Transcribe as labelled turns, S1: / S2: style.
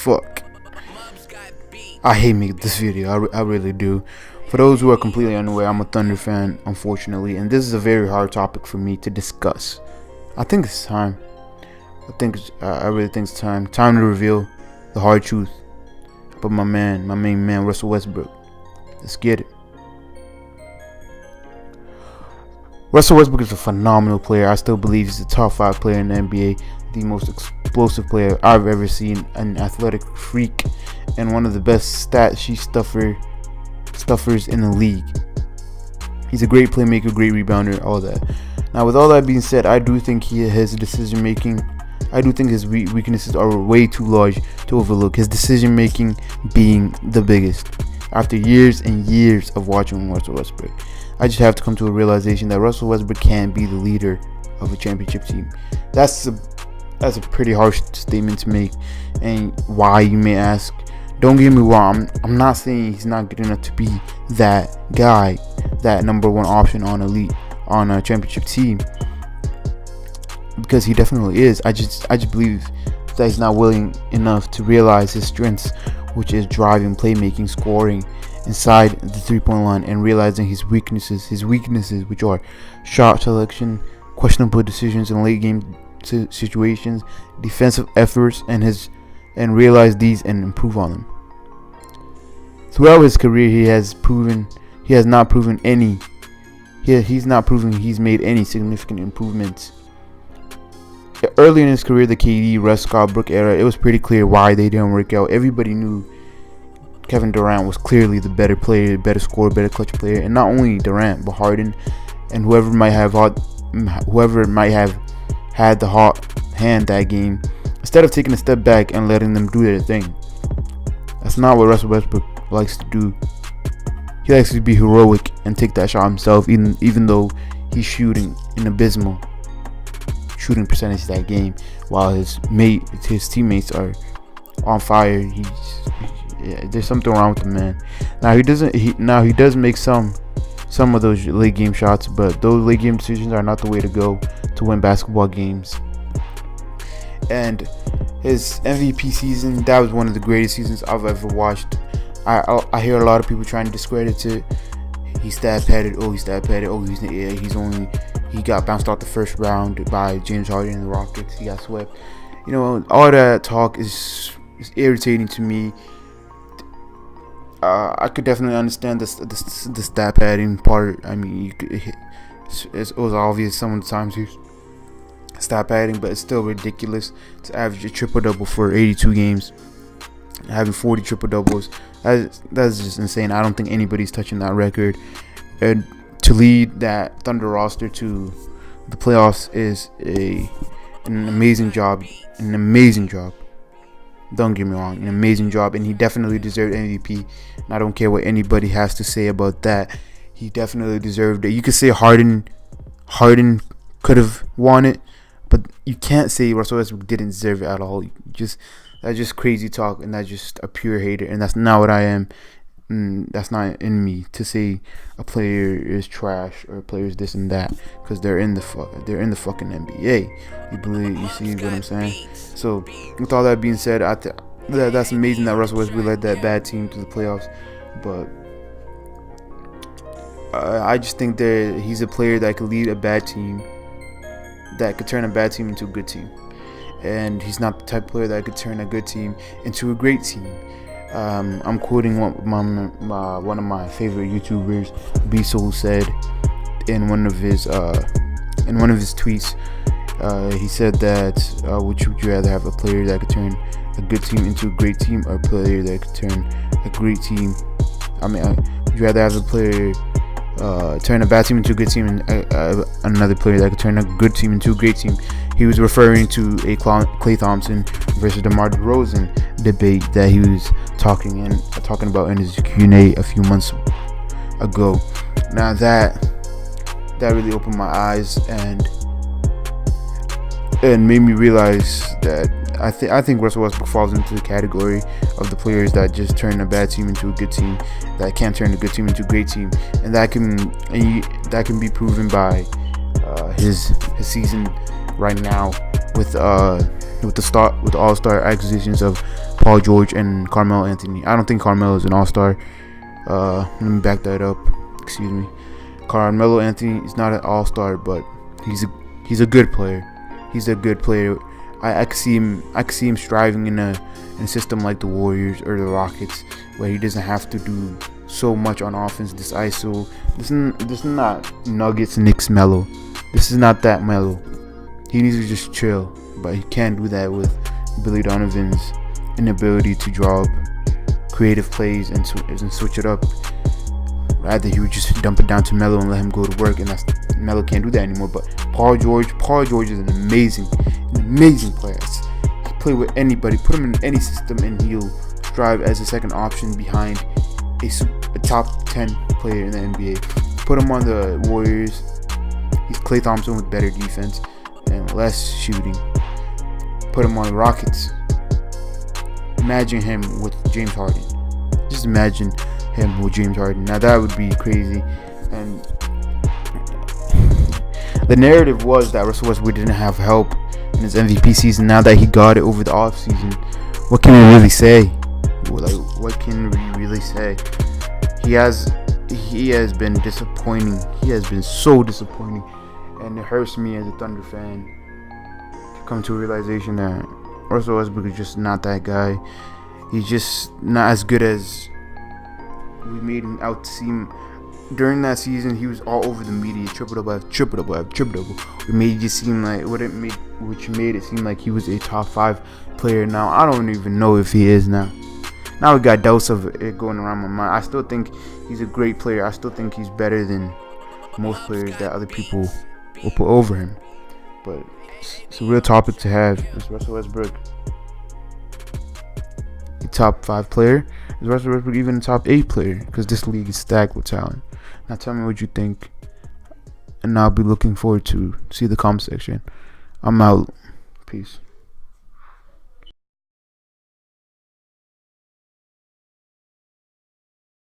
S1: fuck. I hate making this video. I really do. For those who are completely unaware, I'm a Thunder fan, unfortunately, and this is a very hard topic for me to discuss. I think it's time. I really think it's time. Time to reveal the hard truth about my main man, Russell Westbrook. Let's get it. Russell Westbrook is a phenomenal player. I still believe he's the top 5 player in the NBA, the most explosive player I've ever seen, an athletic freak, and one of the best stat sheet stuffers in the league. He's a great playmaker, great rebounder, all that. Now, with all that being said, I do think his decision making, I do think his weaknesses are way too large to overlook. His decision making being the biggest. After years and years of watching Russell Westbrook, I just have to come to a realization that Russell Westbrook can't be the leader of a championship team. That's a pretty harsh statement to make, and why, you may ask. Don't get me wrong, I'm not saying he's not good enough to be that guy, that number one option on a championship team, because he definitely is. I just believe that he's not willing enough to realize his strengths, which is driving, playmaking, scoring inside the 3-point line, and realizing his weaknesses, which are shot selection, questionable decisions in late game situations, defensive efforts, and realize these and improve on them. Throughout his career, he's not proven he's made any significant improvements. Early in his career, the KD, Russ, Scott Brook era, it was pretty clear why they didn't work out. Everybody knew Kevin Durant was clearly the better player, better scorer, better clutch player, and not only Durant, but Harden and whoever might have had the hot hand that game. Instead of taking a step back and letting them do their thing, that's not what Russell Westbrook likes to do. He likes to be heroic and take that shot himself, even though he's shooting an abysmal shooting percentage that game, while his teammates are on fire. There's something wrong with the man. Now he does make some of those late game shots, but those late game decisions are not the way to go to win basketball games. And his MVP season, that was one of the greatest seasons I've ever watched. I hear a lot of people trying to discredit it. He's stat padded. He got bounced out the first round by James Harden and the Rockets. He got swept. All that talk is irritating to me. I could definitely understand the stat padding part. I mean, it was obvious some of the times he's stat padding, but it's still ridiculous to average a triple-double for 82 games, having 40 triple-doubles. That's just insane. I don't think anybody's touching that record. And to lead that Thunder roster to the playoffs is an amazing job. Don't get me wrong, an amazing job, and he definitely deserved MVP. And I don't care what anybody has to say about that. He definitely deserved it. You could say Harden could have won it, but you can't say Russell Westbrook didn't deserve it at all. That's just crazy talk, and that's just a pure hater, and that's not what I am. That's not in me to say a player is trash or a player is this and that, because they're in the fucking NBA. You see what I'm saying? So with all that being said, that's amazing that Russell Westbrook led that bad team to the playoffs, but I just think that he's a player that could lead a bad team, that could turn a bad team into a good team, and he's not the type of player that could turn a good team into a great team. I'm quoting one of my favorite YouTubers, B-Soul, said in one of his tweets. He said that would you rather have a player that could turn a good team into a great team, or a player that could turn a great team? Would you rather have a player turn a bad team into a good team, and another player that could turn a good team into a great team? He was referring to a Klay Thompson versus DeMar DeRozan debate that he was talking about in his Q&A a few months ago. Now that really opened my eyes and made me realize that I think Russell Westbrook falls into the category of the players that just turn a bad team into a good team, that can't turn a good team into a great team, and that can be proven by his season right now with all-star acquisitions of Paul George and Carmelo Anthony. I don't think Carmelo is an all-star. Let me back that up. Excuse me. Carmelo Anthony is not an all-star, but he's a good player. He's a good player. I could see him striving in a system like the Warriors or the Rockets, where he doesn't have to do so much on offense. This ISO. This is not Nuggets Knicks Melo. This is not that Melo. He needs to just chill, but he can't do that with Billy Donovan's inability to draw up creative plays and switch it up. Rather, he would just dump it down to Melo and let him go to work, and Melo can't do that anymore. But Paul George is an amazing player. He play with anybody, put him in any system, and he'll strive as a second option behind a top 10 player in the NBA. Put him on the Warriors. He's Klay Thompson with better defense and less shooting. Put him on the Rockets. Imagine him with James Harden. Just imagine him with James Harden. Now that would be crazy. And the narrative was that Russell Westbrook didn't have help in his MVP season. Now that he got it over the offseason, what can we really say? What can we really say? He has been disappointing. He has been so disappointing, and it hurts me as a Thunder fan to come to a realization that Russell Westbrook is just not that guy. He's just not as good as we made him out to seem. During that season, he was all over the media, triple double. It made it seem like which made it seem like he was a top 5 player. Now I don't even know if he is now. Now we got doubts of it going around my mind. I still think he's a great player. I still think he's better than most players that other people will put over him. But it's a real topic to have. Is Russell Westbrook a top 5 player? Is Russell Westbrook even a top 8 player? Because this league is stacked with talent. Now tell me what you think, and I'll be looking forward to see the comment section. I'm out. Peace.